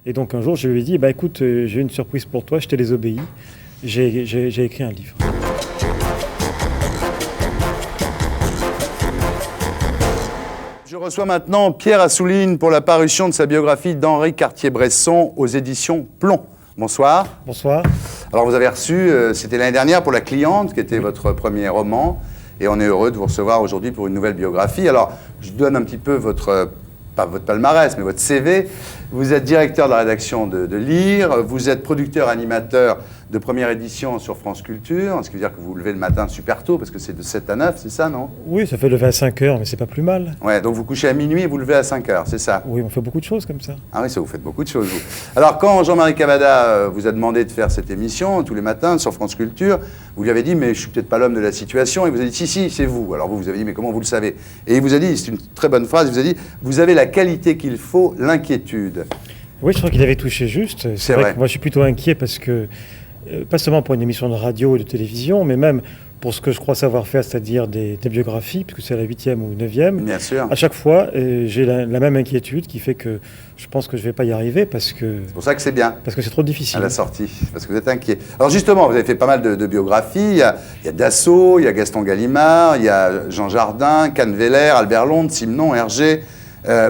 Et donc un jour, je lui ai dit, écoute, j'ai une surprise pour toi, je t'ai désobéi. J'ai écrit un livre. Je reçois maintenant Pierre Assouline pour la parution de sa biographie d'Henri Cartier-Bresson aux éditions Plomb. Bonsoir. Bonsoir. Alors vous avez reçu, c'était l'année dernière pour La Cliente, qui était votre premier roman, et on est heureux de vous recevoir aujourd'hui pour une nouvelle biographie. Alors je donne un petit peu pas votre palmarès, mais votre CV. Vous êtes directeur de la rédaction de Lire, vous êtes producteur animateur de première édition sur France Culture, ce qui veut dire que vous vous levez le matin super tôt, parce que c'est de 7 à 9, c'est ça, non? Oui, ça fait lever à 5 heures, mais c'est pas plus mal. Ouais, donc vous couchez à minuit et vous levez à 5 heures, c'est ça? Oui, on fait beaucoup de choses comme ça. Ah oui, ça vous fait beaucoup de choses, vous. Alors, quand Jean-Marie Cavada vous a demandé de faire cette émission tous les matins sur France Culture, vous lui avez dit, mais je suis peut-être pas l'homme de la situation, et vous avez dit, si, c'est vous. Alors vous avez dit, mais comment vous le savez? Et il vous a dit, c'est une très bonne phrase, il vous a dit, vous avez la qualité qu'il faut, l'inquiétude. Oui, je crois qu'il avait touché juste. C'est vrai que moi, je suis plutôt inquiet parce que, pas seulement pour une émission de radio et de télévision, mais même pour ce que je crois savoir faire, c'est-à-dire des biographies, puisque c'est la 8e ou 9e. Bien sûr. À chaque fois, j'ai la même inquiétude qui fait que je pense que je ne vais pas y arriver parce que... C'est pour ça que c'est bien. Parce que c'est trop difficile. À la sortie, parce que vous êtes inquiet. Alors justement, vous avez fait pas mal de biographies. Il y a Dassault, il y a Gaston Gallimard, il y a Jean Jardin, Canneveller, Albert Londres, Simenon, Hergé,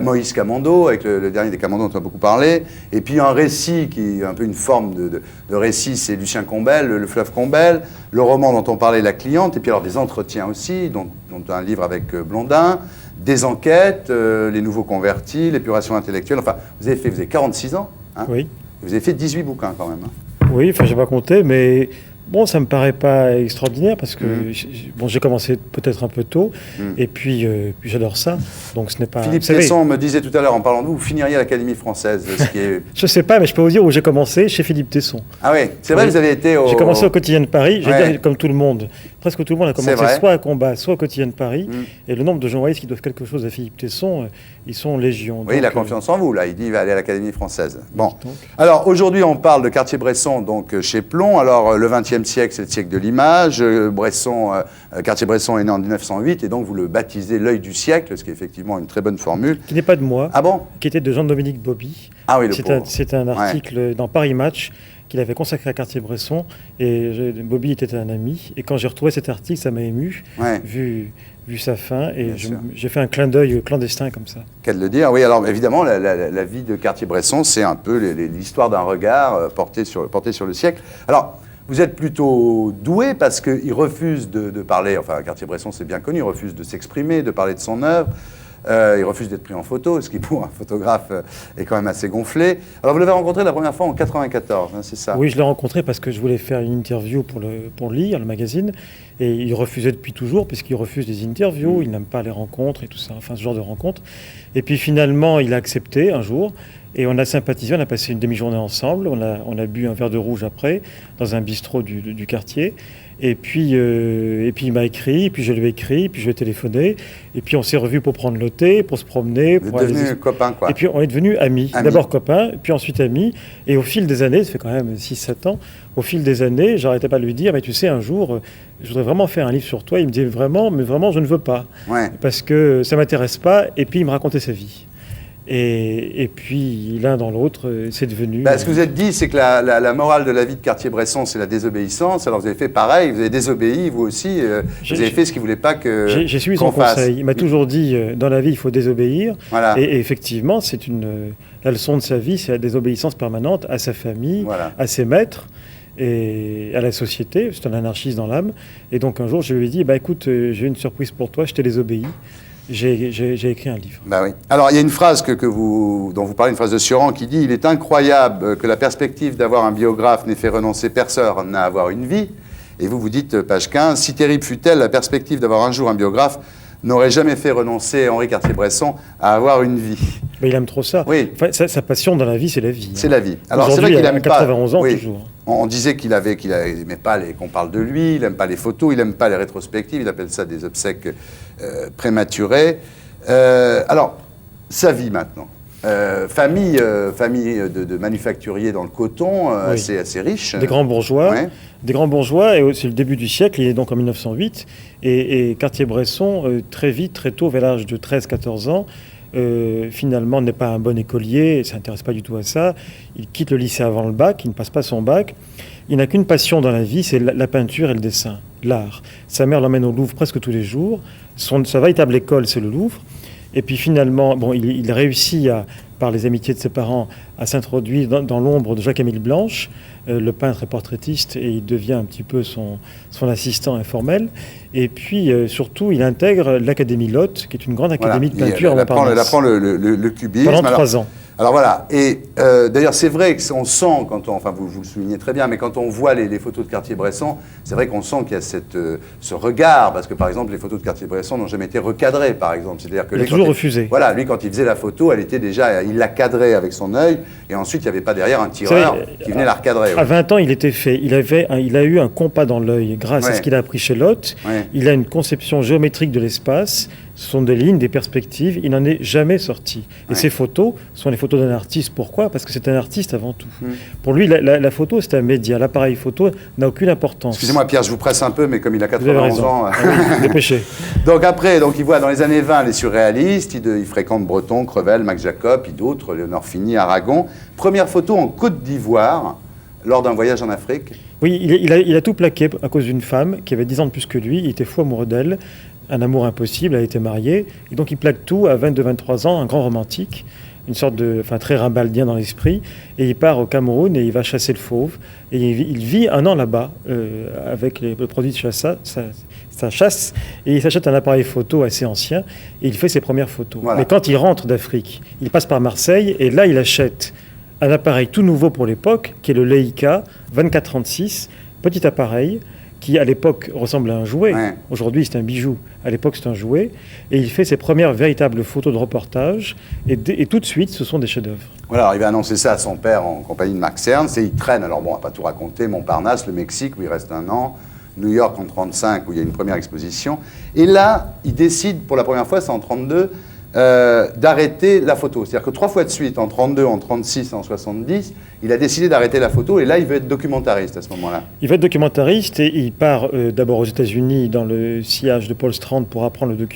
Moïse Camondo, avec le dernier des Camondo dont on a beaucoup parlé. Et puis un récit qui est un peu une forme de récit, c'est Lucien Combel, le fleuve Combel, le roman dont on parlait, La Cliente, et puis alors des entretiens aussi, dont un livre avec Blondin, des enquêtes, les nouveaux convertis, l'épuration intellectuelle. Enfin, vous avez 46 ans, hein? Oui. Vous avez fait 18 bouquins quand même. Hein? Oui, enfin, je n'ai pas compté, mais bon, ça ne me paraît pas extraordinaire parce que j'ai commencé peut-être un peu tôt et puis j'adore ça. Donc ce n'est pas... Philippe Tesson me disait tout à l'heure en parlant de vous, vous finiriez à l'Académie française. Ce qui est... Je ne sais pas, mais je peux vous dire où j'ai commencé, chez Philippe Tesson. Ah oui, c'est vrai, vous avez été au... J'ai commencé au Quotidien de Paris, j'ai dit comme tout le monde. Presque tout le monde a commencé soit à Combat, soit au Quotidien de Paris. Et le nombre de journalistes qui doivent quelque chose à Philippe Tesson, ils sont légion. Oui, donc, il a confiance en vous, là. Il dit qu'il va aller à l'Académie française. Bon. Alors, aujourd'hui, on parle de Cartier-Bresson, donc chez Plomb. Alors, le XXe siècle, c'est le siècle de l'image. Cartier-Bresson est né en 1908, et donc vous le baptisez l'œil du siècle, ce qui est effectivement une très bonne formule. Qui n'est pas de moi. Ah bon? Qui était de Jean-Dominique Bobby. Ah oui, le pauvre. C'est un article dans Paris Match qu'il avait consacré à Cartier-Bresson. Et Bobby était un ami. Et quand j'ai retrouvé cet article, ça m'a ému, vu sa fin. Et j'ai fait un clin d'œil clandestin comme ça. Qu'à de le dire. Oui, alors évidemment, la vie de Cartier-Bresson, c'est un peu l'histoire d'un regard porté sur le siècle. Alors, vous êtes plutôt doué parce qu'il refuse de parler, enfin Cartier-Bresson c'est bien connu, il refuse de s'exprimer, de parler de son œuvre, il refuse d'être pris en photo, ce qui pour un photographe est quand même assez gonflé. Alors vous l'avez rencontré la première fois en 94, hein, c'est ça? Oui, je l'ai rencontré parce que je voulais faire une interview pour Lire, le magazine, et il refusait depuis toujours, puisqu'il refuse des interviews, il n'aime pas les rencontres et tout ça, enfin ce genre de rencontres. Et puis finalement, il a accepté un jour. Et on a sympathisé, on a passé une demi-journée ensemble, on a bu un verre de rouge après, dans un bistrot du quartier. Et puis il m'a écrit, et puis je lui ai écrit, et puis je lui ai téléphoné. Et puis on s'est revus pour prendre le thé, pour se promener. Vous êtes devenus copains, quoi. Et puis on est devenus amis. D'abord copains, puis ensuite amis. Et au fil des années, ça fait quand même 6-7 ans, au fil des années, j'arrêtais pas de lui dire, mais tu sais, un jour, je voudrais vraiment faire un livre sur toi. Il me disait vraiment, mais vraiment, je ne veux pas. Parce que ça m'intéresse pas. Et puis il me racontait sa vie. Et puis, l'un dans l'autre, c'est devenu... Ce que vous êtes dit, c'est que la morale de la vie de Cartier-Bresson, c'est la désobéissance. Alors, vous avez fait pareil, vous avez désobéi, vous aussi. Vous avez fait ce qu'il ne voulait pas que j'ai suivi son conseil. Il m'a toujours dit, dans la vie, il faut désobéir. Voilà. Et effectivement, c'est la leçon de sa vie, c'est la désobéissance permanente à sa famille, à ses maîtres et à la société. C'est un anarchiste dans l'âme. Et donc, un jour, je lui ai dit, écoute, j'ai une surprise pour toi, je t'ai désobéi. J'ai écrit un livre. Oui. Alors, il y a une phrase dont vous parlez, une phrase de Sioran qui dit « Il est incroyable que la perspective d'avoir un biographe n'ait fait renoncer personne à avoir une vie. » Et vous dites, page 15, « Si terrible fut-elle, la perspective d'avoir un jour un biographe n'aurait jamais fait renoncer Henri Cartier-Bresson à avoir une vie. » Mais il aime trop ça. Oui. Enfin, sa passion dans la vie, c'est la vie. C'est la vie. Alors, c'est vrai qu'il aime 91 ans toujours. On disait qu'il n'aimait pas qu'on parle de lui, il n'aime pas les photos, il n'aime pas les rétrospectives, il appelle ça des obsèques prématurées. Alors, sa vie maintenant. Famille de manufacturiers dans le coton, assez riche. Des grands bourgeois. Ouais. Des grands bourgeois, et c'est le début du siècle, il est donc en 1908. Et Cartier-Bresson, très vite, très tôt, vers l'âge de 13-14 ans, finalement n'est pas un bon écolier, il ne s'intéresse pas du tout à ça. Il quitte le lycée avant le bac, il ne passe pas son bac. Il n'a qu'une passion dans la vie, c'est la peinture et le dessin, l'art. Sa mère l'emmène au Louvre presque tous les jours. Sa véritable école, c'est le Louvre. Et puis finalement, il réussit, par les amitiés de ses parents, à s'introduire dans l'ombre de Jacques-Émile Blanche, le peintre et portraitiste, et il devient un petit peu son assistant informel. Et puis surtout, il intègre l'Académie Lotte, qui est une grande académie de peinture à Montparnasse. Elle apprend le cubisme. Pendant 3 ans. Alors voilà, et d'ailleurs c'est vrai qu'on sent, enfin vous le soulignez très bien, mais quand on voit les photos de Cartier-Bresson, c'est vrai qu'on sent qu'il y a ce regard, parce que par exemple les photos de Cartier-Bresson n'ont jamais été recadrées, par exemple. C'est-à-dire que il a toujours refusé. Voilà, lui quand il faisait la photo, il la cadrait avec son œil, et ensuite il n'y avait pas derrière un tireur qui venait la recadrer. À 20 ans, il était fait. Il a eu un compas dans l'œil grâce à ce qu'il a appris chez Lotte. Il a une conception géométrique de l'espace. Ce sont des lignes, des perspectives. Il n'en est jamais sorti. Et ces photos sont les photos d'un artiste. Pourquoi ? Parce que c'est un artiste avant tout. Pour lui, la photo, c'est un média. L'appareil photo n'a aucune importance. Excusez-moi, Pierre, je vous presse un peu, mais comme il a 91 ans... Dépêchez. Donc après, il voit dans les années 20 les surréalistes. Il fréquente Breton, Crevel, Max Jacob, puis d'autres, Léonore Fini, Aragon. Première photo en Côte d'Ivoire, lors d'un voyage en Afrique. Oui, il a tout plaqué à cause d'une femme qui avait 10 ans de plus que lui. Il était fou amoureux d'elle. Un amour impossible, elle a été mariée. Et donc il plaque tout à 22-23 ans, un grand romantique, une sorte très rimbaldien dans l'esprit. Et il part au Cameroun et il va chasser le fauve. Et il vit 1 an là-bas avec le produit de sa chasse. Et il s'achète un appareil photo assez ancien et il fait ses premières photos. Voilà. Mais quand il rentre d'Afrique, il passe par Marseille et là il achète un appareil tout nouveau pour l'époque, qui est le Leica 24-36, petit appareil, qui à l'époque ressemble à un jouet. Aujourd'hui c'est un bijou, à l'époque c'est un jouet. Et il fait ses premières véritables photos de reportage, et tout de suite ce sont des chefs-d'œuvre. Voilà, alors il va annoncer ça à son père en compagnie de Max Ernst, et il traîne, alors bon, on va pas tout raconter, Montparnasse, le Mexique où il reste 1 an, New York en 1935 où il y a une première exposition. Et là, il décide pour la première fois, c'est en 1932, d'arrêter la photo. C'est-à-dire que 3 fois de suite, en 1932, en 1936 et en 1970, il a décidé d'arrêter la photo et là, il veut être documentariste à ce moment-là. Il veut être documentariste et il part d'abord aux États-Unis dans le sillage de Paul Strand pour apprendre le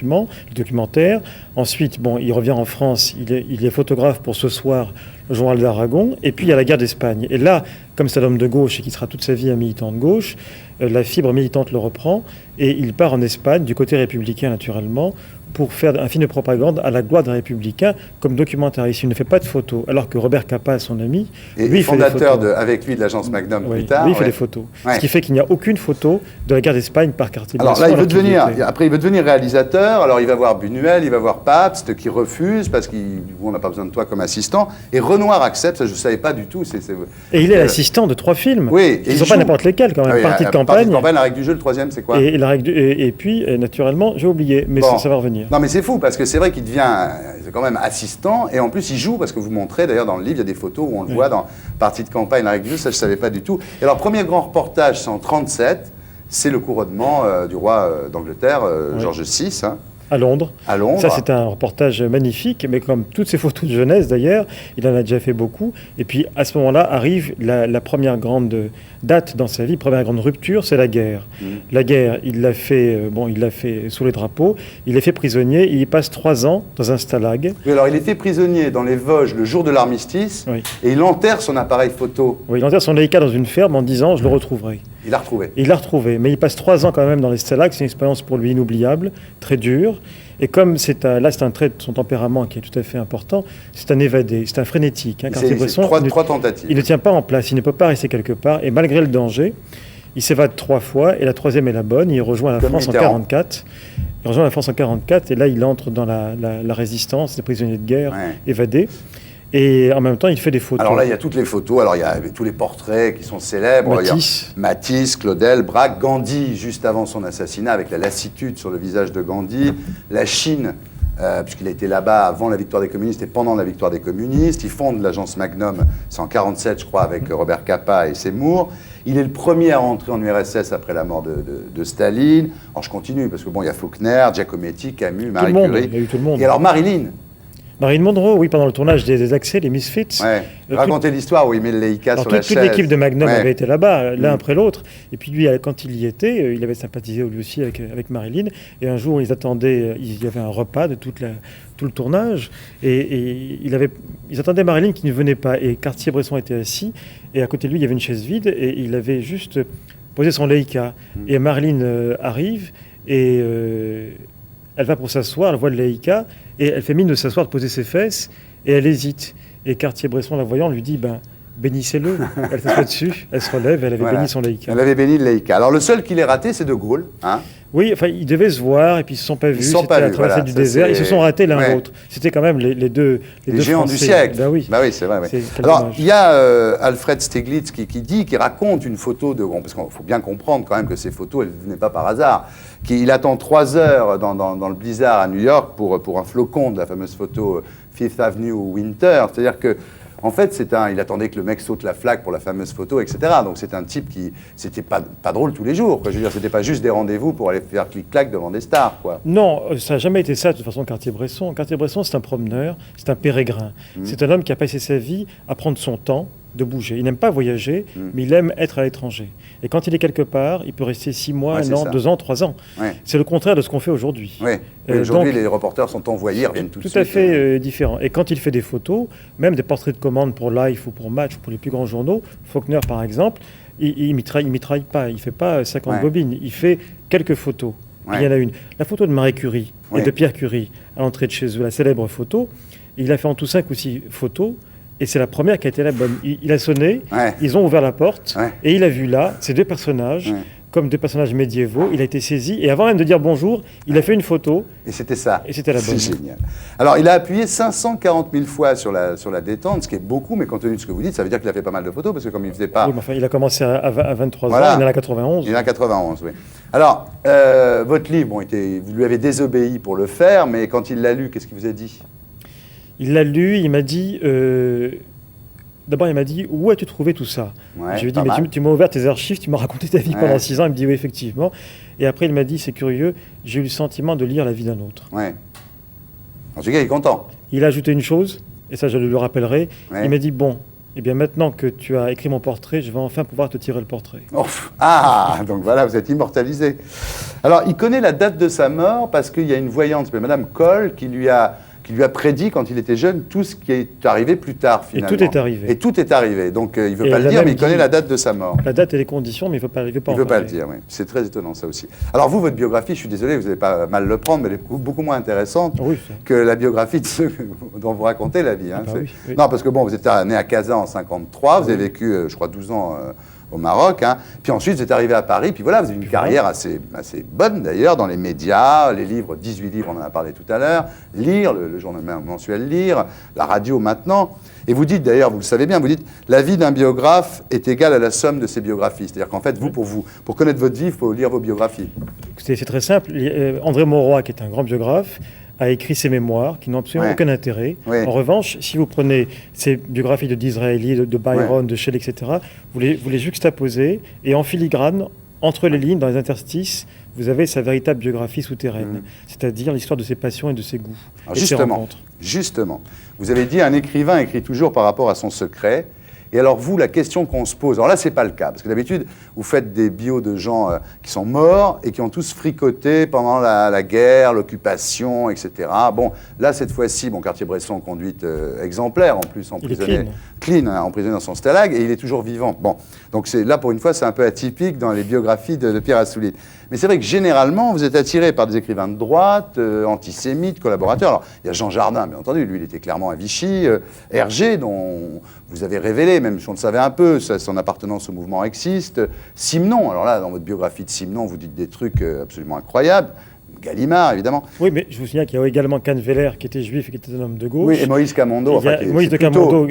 documentaire. Ensuite, il revient en France, il est photographe pour Ce Soir, le journal d'Aragon. Et puis, il y a la guerre d'Espagne. Et là, comme c'est un homme de gauche et qui sera toute sa vie un militant de gauche, la fibre militante le reprend et il part en Espagne, du côté républicain naturellement, pour faire un film de propagande à la gloire des Républicains comme documentariste. Il ne fait pas de photos, alors que Robert Capa, son ami, et lui, fondateur avec lui de l'agence Magnum plus tard. Lui, il fait des photos. Ce qui fait qu'il n'y a aucune photo de la guerre d'Espagne par Cartier-Bresson. Alors là, il veut devenir réalisateur. Alors il va voir Buñuel, il va voir Pabst, qui refuse parce qu'on n'a pas besoin de toi comme assistant. Et Renoir accepte, ça je ne savais pas du tout. Et il est l'assistant de 3 films. Oui. Ils ne sont pas n'importe lesquels quand même. Partie de campagne. Partie de campagne, la règle du jeu, le 3e, c'est quoi ? Et puis, naturellement, j'ai oublié, mais ça va revenir. Non, mais c'est fou parce que c'est vrai qu'il devient quand même assistant et en plus il joue parce que vous montrez d'ailleurs dans le livre, il y a des photos où on le voit dans Partie de campagne, la règle du jeu, ça je ne savais pas du tout. Et alors, premier grand reportage, c'est en 1937, c'est le couronnement du roi d'Angleterre, George VI. À Londres. Ça, c'est un reportage magnifique, mais comme toutes ces photos de jeunesse d'ailleurs, il en a déjà fait beaucoup. Et puis à ce moment-là arrive la première grande date dans sa vie, première grande rupture, c'est la guerre. La guerre, il l'a fait sous les drapeaux, il est fait prisonnier, il y passe 3 ans dans un stalag. Oui, alors il est fait prisonnier dans les Vosges le jour de l'armistice, et il enterre son appareil photo. Oui, il enterre son Leica dans une ferme en disant « je le retrouverai ». Il l'a retrouvé. Il l'a retrouvé, mais il passe 3 ans quand même dans les stalags. C'est une expérience pour lui inoubliable, très dure. Et comme c'est un trait de son tempérament qui est tout à fait important, c'est un évadé, c'est un frénétique. Cartier-Bresson, 3 tentatives. Il ne tient pas en place, il ne peut pas rester quelque part. Et malgré le danger, il s'évade 3 fois, et la 3e est la bonne. Il rejoint la France en 1944. Il rejoint la France en 1944, et là il entre dans la résistance, des prisonniers de guerre évadés. Et en même temps, il fait des photos. Alors là, il y a toutes les photos. Alors il y a tous les portraits qui sont célèbres. Matisse, Claudel, Braque, Gandhi, juste avant son assassinat, avec la lassitude sur le visage de Gandhi. La Chine, puisqu'il a été là-bas avant la victoire des communistes et pendant la victoire des communistes. Il fonde l'agence Magnum, c'est en 1947, je crois, avec Robert Capa et Seymour. Il est le premier à rentrer en URSS après la mort de Staline. Alors je continue, parce que il y a Faulkner, Giacometti, Camus, Marie Curie. Il y a eu tout le monde. Et alors Marilyn. Marilyn Monroe, oui, pendant le tournage des Accès, les Misfits. Ouais. Racontez l'histoire où il met le Leica sur la chaise. Toute l'équipe de Magnum Ouais. avait été là-bas, l'un après l'autre. Et puis lui, quand il y était, il avait sympathisé lui aussi avec Marilyn. Et un jour, ils attendaient, il y avait un repas de tout le tournage. Et ils attendaient Marilyn qui ne venait pas. Et Cartier-Bresson était assis. Et à côté de lui, il y avait une chaise vide. Et il avait juste posé son Leica. Et Marilyn arrive et elle va pour s'asseoir, elle voit le Leica. Et elle fait mine de s'asseoir, de poser ses fesses. Et elle hésite. Et Cartier-Bresson, la voyant, lui dit bénissez-le. Elle s'assoit dessus, elle se relève, elle avait béni son Leica. Elle avait béni le Leica. Alors le seul qui l'ait raté, c'est De Gaulle. Hein. Oui, enfin, ils devaient se voir et puis ils se sont pas vus. C'était la traversée du désert. Ils se sont ratés l'un l'autre. C'était quand même les deux géants Français. du siècle. Ben oui, c'est vrai. Oui. Alors, dommage. Il y a Alfred Stieglitz qui raconte une photo de... Parce qu'il faut bien comprendre quand même que ces photos, elles ne venaient pas par hasard. Il attend 3 heures dans le blizzard à New York pour un flocon de la fameuse photo Fifth Avenue Winter. C'est-à-dire que en fait, il attendait que le mec saute la flaque pour la fameuse photo, etc. Donc c'est un type qui, c'était pas drôle tous les jours. Quoi. Je veux dire, c'était pas juste des rendez-vous pour aller faire clic-clac devant des stars, quoi. Non, ça n'a jamais été ça de toute façon. Cartier-Bresson, c'est un promeneur, c'est un pérégrin. C'est un homme qui a passé sa vie à prendre son temps de bouger. Il n'aime pas voyager, mais il aime être à l'étranger. Et quand il est quelque part, il peut rester 6 mois, 1 an, 2 ans, 3 ans. Ouais. C'est le contraire de ce qu'on fait aujourd'hui. Oui. Aujourd'hui, les reporters sont envoyés, reviennent tout de suite. Tout à fait différent. Et quand il fait des photos, même des portraits de commande pour Life ou pour Match, pour les plus grands journaux, Faulkner par exemple, il mitraille pas. Il ne fait pas 50 bobines. Il fait quelques photos. Ouais. Il y en a une. La photo de Marie Curie et de Pierre Curie à l'entrée de chez eux, la célèbre photo, il a fait en tout 5 ou 6 photos. Et c'est la première qui a été la bonne. Il a sonné, ils ont ouvert la porte, et il a vu là ces 2 personnages, comme 2 personnages médiévaux. Il a été saisi, et avant même de dire bonjour, il a fait une photo. Et c'était ça. Et c'était la bonne. C'est génial. Alors, il a appuyé 540 000 fois sur la détente, ce qui est beaucoup, mais compte tenu de ce que vous dites, ça veut dire qu'il a fait pas mal de photos, parce que comme il ne faisait pas... Oui, mais enfin, il a commencé à 23 ans, il en a 91. Il en a 91, oui. Alors, votre livre, vous lui avez désobéi pour le faire, mais quand il l'a lu, qu'est-ce qu'il vous a dit ? Il l'a lu, il m'a dit... D'abord, il m'a dit, où as-tu trouvé tout ça ? Je lui ai dit, mais tu m'as ouvert tes archives, tu m'as raconté ta vie pendant 6 ans. Il me dit, oui, effectivement. Et après, il m'a dit, c'est curieux, j'ai eu le sentiment de lire la vie d'un autre. Ouais. En tout cas, il est content. Il a ajouté une chose, et ça, je le rappellerai. Il m'a dit, bon, eh bien, maintenant que tu as écrit mon portrait, je vais enfin pouvoir te tirer le portrait. Donc voilà, vous êtes immortalisé. Alors, il connaît la date de sa mort parce qu'il y a une voyante, Madame Cole, qui lui a prédit, quand il était jeune, tout ce qui est arrivé plus tard, finalement. Et tout est arrivé. Et tout est arrivé. Donc, il ne veut pas le dire, mais il connaît la date de sa mort. La date et les conditions, mais il ne veut pas le dire, oui. C'est très étonnant, ça aussi. Alors, vous, votre biographie, je suis désolé, vous n'allez pas mal le prendre, mais elle est beaucoup moins intéressante que la biographie de ceux dont vous racontez la vie. Hein. Oui. Non, parce que, bon, vous êtes né à Kazan en 1953, vous avez vécu, je crois, 12 ans... au Maroc, hein. Puis ensuite vous êtes arrivé à Paris, puis voilà, vous avez une carrière assez bonne d'ailleurs dans les médias, les livres, 18 livres, on en a parlé tout à l'heure, Lire, le journal mensuel Lire, la radio maintenant, et vous dites d'ailleurs, vous le savez bien, vous dites, la vie d'un biographe est égale à la somme de ses biographies, c'est-à-dire qu'en fait, pour connaître votre vie, il faut lire vos biographies. C'est très simple, André Mauroy, qui est un grand biographe, a écrit ses mémoires qui n'ont absolument aucun intérêt. En revanche, si vous prenez ces biographies de Disraeli, de Byron, de Shelley, etc., vous les juxtaposez et en filigrane, entre les lignes, dans les interstices, vous avez sa véritable biographie souterraine, c'est-à-dire l'histoire de ses passions et de ses goûts. Alors justement, vous avez dit un écrivain écrit toujours par rapport à son secret. Et alors vous, la question qu'on se pose, alors là c'est pas le cas, parce que d'habitude vous faites des bios de gens qui sont morts et qui ont tous fricoté pendant la guerre, l'occupation, etc. Bon, là cette fois-ci, Cartier-Bresson, conduite exemplaire en plus, emprisonné, clean, emprisonné dans son stalag, et il est toujours vivant. Bon, donc là pour une fois c'est un peu atypique dans les biographies de Pierre Assouline. Mais c'est vrai que généralement vous êtes attiré par des écrivains de droite, antisémites, collaborateurs. Alors il y a Jean Jardin, bien entendu, lui il était clairement à Vichy, Hergé, dont vous avez révélé, même si on le savait un peu, son appartenance au mouvement existe. Simenon, alors là, dans votre biographie de Simenon, vous dites des trucs absolument incroyables. Gallimard, évidemment. Oui, mais je vous signale qu'il y a également Canveller, qui était juif et qui était un homme de gauche. Oui, et Moïse Camondo. Moïse de Camondo,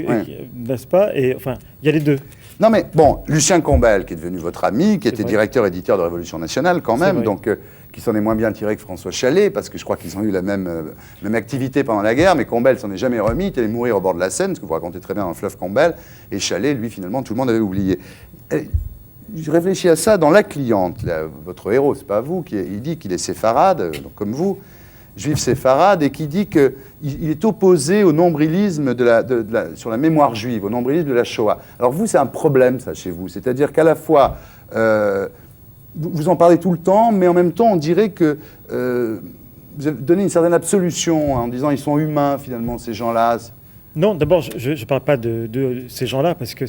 n'est-ce pas ? Et enfin, il y a les deux. Non, mais bon, Lucien Combel, qui est devenu votre ami, qui était directeur-éditeur de Révolution Nationale quand même, donc qui s'en est moins bien tiré que François Chalais, parce que je crois qu'ils ont eu la même activité pendant la guerre, mais Combel s'en est jamais remis, il allait mourir au bord de la Seine, ce que vous racontez très bien dans le fleuve Combel, et Chalais, lui, finalement, tout le monde avait oublié. Je réfléchis à ça dans La Cliente, votre héros, c'est pas vous, il dit qu'il est séfarade, donc comme vous, juif séfarade, et qui dit qu'il est opposé au nombrilisme sur la mémoire juive, au nombrilisme de la Shoah. Alors vous, c'est un problème, ça, chez vous. C'est-à-dire qu'à la fois, vous en parlez tout le temps, mais en même temps, on dirait que vous avez donné une certaine absolution en disant ils sont humains, finalement, ces gens-là. Non, d'abord, je ne parle pas de ces gens-là parce qu'il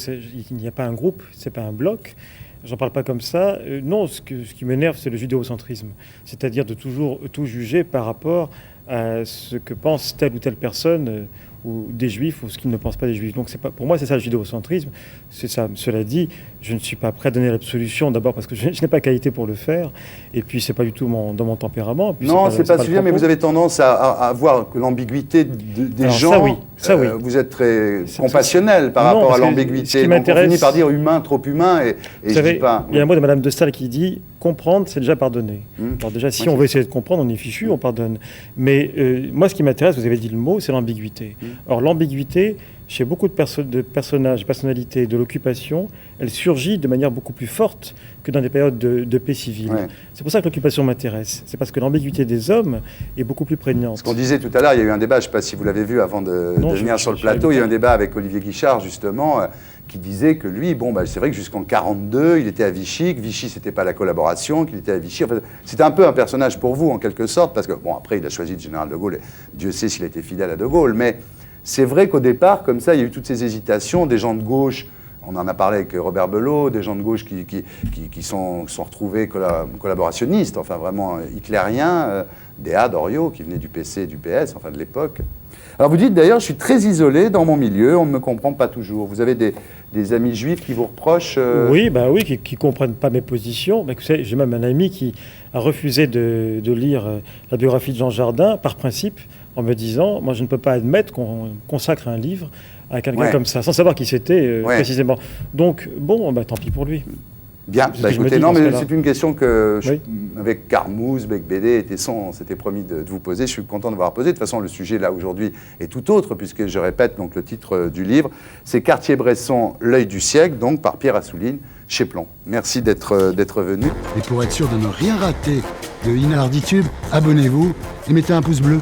n'y a pas un groupe, ce n'est pas un bloc. J'en parle pas comme ça. Non, ce qui m'énerve, c'est le judéocentrisme. C'est-à-dire de toujours tout juger par rapport à ce que pense telle ou telle personne, ou des juifs, ou ce qu'ils ne pensent pas des juifs. Donc pour moi, c'est ça le judéocentrisme. C'est ça. Cela dit, je ne suis pas prêt à donner l'absolution, d'abord parce que je n'ai pas qualité pour le faire, et puis c'est pas du tout dans mon tempérament. Puis non, c'est pas suffisant, mais vous avez tendance à voir que l'ambiguïté des gens. Ça oui. Vous êtes très compassionnel par rapport à l'ambiguïté. Donc on finit par dire humain, trop humain, et je dis pas. Il y a un mot de Madame de Staël qui dit comprendre, c'est déjà pardonner. Alors déjà, si on veut essayer de comprendre, on est fichu, on pardonne. Mais moi, ce qui m'intéresse, vous avez dit le mot, c'est l'ambiguïté. Or, l'ambiguïté, chez beaucoup de personnages, de personnalités, de l'occupation, elle surgit de manière beaucoup plus forte que dans des périodes de paix civile. Ouais. C'est pour ça que l'occupation m'intéresse. C'est parce que l'ambiguïté des hommes est beaucoup plus prégnante. Ce qu'on disait tout à l'heure, il y a eu un débat, je ne sais pas si vous l'avez vu avant de venir sur le plateau, il y a eu un débat avec Olivier Guichard, justement, qui disait que lui, c'est vrai que jusqu'en 1942, il était à Vichy, que Vichy, c'était pas la collaboration, qu'il était à Vichy. Enfin, c'était un peu un personnage pour vous, en quelque sorte, parce que, après, il a choisi le général de Gaulle, et Dieu sait s'il a été fidèle à de Gaulle, mais c'est vrai qu'au départ, comme ça, il y a eu toutes ces hésitations, des gens de gauche, on en a parlé avec Robert Belot, des gens de gauche qui sont retrouvés collaborationnistes, enfin vraiment hitlériens, Déa, Doriot, qui venait du PC et du PS, enfin de l'époque. Alors vous dites d'ailleurs, je suis très isolé dans mon milieu, on ne me comprend pas toujours. Vous avez des amis juifs qui vous reprochent Oui, qui ne comprennent pas mes positions. Vous savez, j'ai même un ami qui a refusé de lire la biographie de Jean Jardin, par principe, en me disant, moi je ne peux pas admettre qu'on consacre un livre à quelqu'un comme ça, sans savoir qui c'était précisément. Donc, tant pis pour lui. Bien, écoutez, non, mais c'est une question que, avec Carmouze, Bec BD, s'était promis de vous poser. Je suis content de vous avoir posé. De toute façon, le sujet, là, aujourd'hui, est tout autre, puisque, je répète, donc, le titre du livre, c'est Cartier-Bresson, L'œil du siècle, donc, par Pierre Assouline, chez Plon. Merci d'être venu. Et pour être sûr de ne rien rater de Inarditube, abonnez-vous et mettez un pouce bleu.